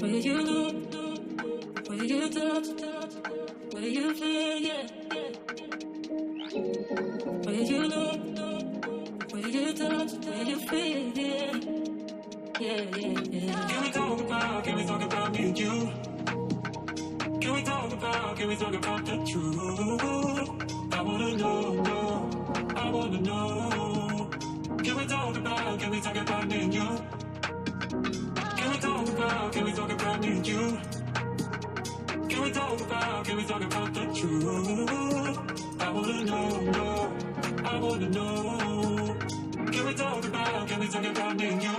Will you look? Will you touch? Will you feel? Yeah. Will you look? Will you touch? Will you feel? Yeah. Yeah. Can we talk about me and you? Can we talk about the truth? I wanna know, I wanna know. Can we talk about me and you? Can we talk about me and you? Can we talk about the truth? I wanna know, I wanna know. Can we talk about me and you?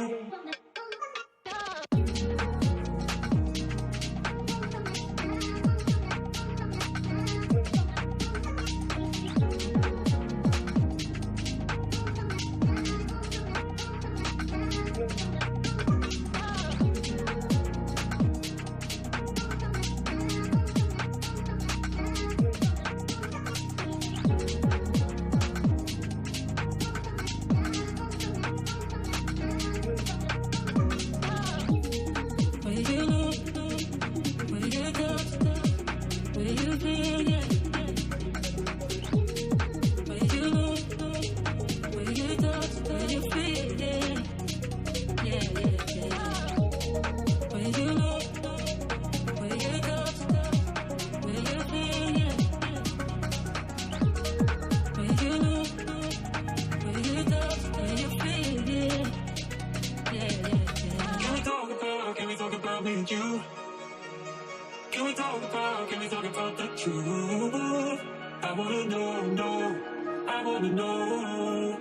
Can we talk about the truth? I wanna know, I wanna know.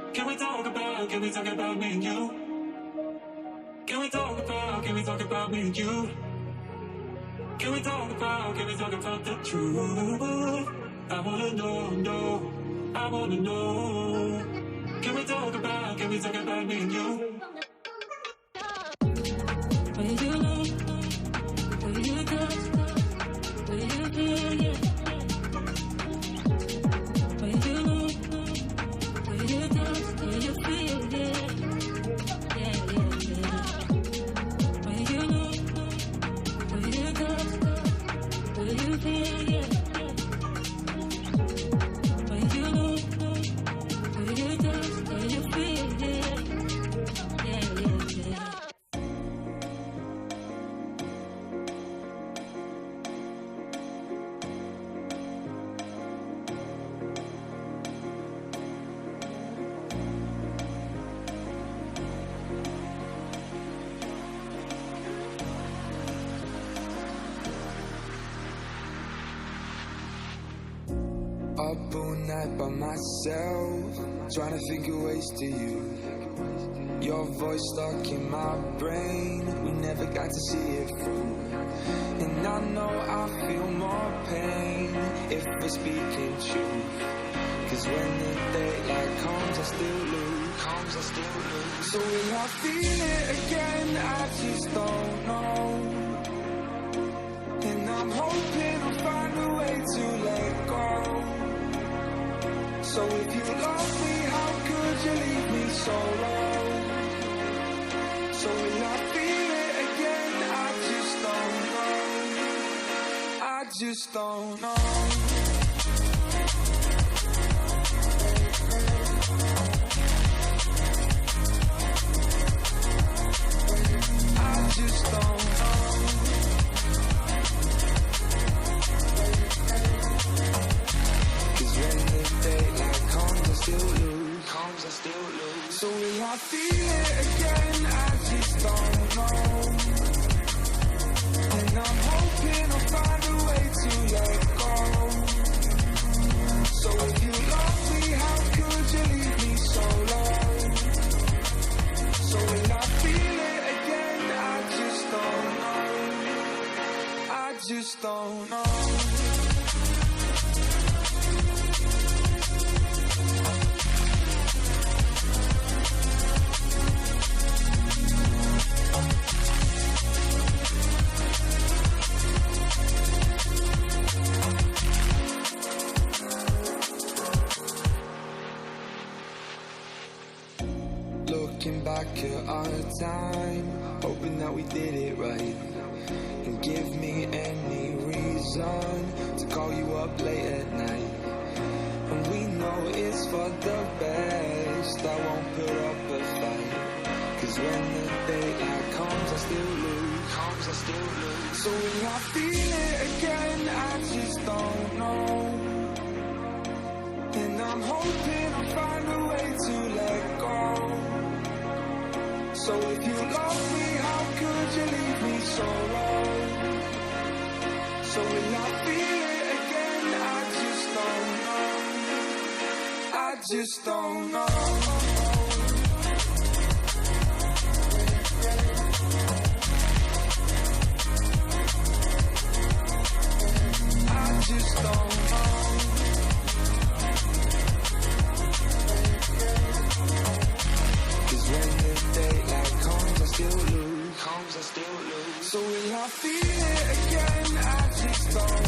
Can we talk about me and you? Can we talk about me and you? Can we talk about the truth? I wanna know, I wanna know. Can we talk about me and you? Will you look? Will you touch? Will you feel? Yeah. Will you look? Will you touch? Will you feel? Yeah. Will you look? Will you touch? Will you feel? Yeah. Will you look? Will you touch? Will you feel? Yeah. Up all night by myself, trying to think of ways to you. Your voice stuck in my brain, we never got to see it through. And I know I feel more pain if we're speaking truth. Cause when the daylight comes I still lose. So will I feel it again? I just don't know. And I'm hoping I'll find a way to let go. So if you love me, how could you leave me so low? So will I feel it again? I just don't know. I just don't know. I just don't know. Cause when the daylight comes I still lose. So will I feel it again? I just don't know. And I'm hoping I'll find a way to let go. So if you love me, how could you leave me so low? So will I feel it again? I just don't know. I just don't know. Looking back at our time, hoping that we did it right. and give me any reason to call you up late at night. And we know it's for the best, I won't put up a fight. Cause when the daylight comes, I still lose. So will I feel it again? I just don't know. And I'm hoping I'll find a way to let go. So if you love me, how could you leave me so low? So will I feel it again? I just don't know. I just don't know. I just don't know. Cause when the daylight comes, I still lose. So will I feel it again? I just don't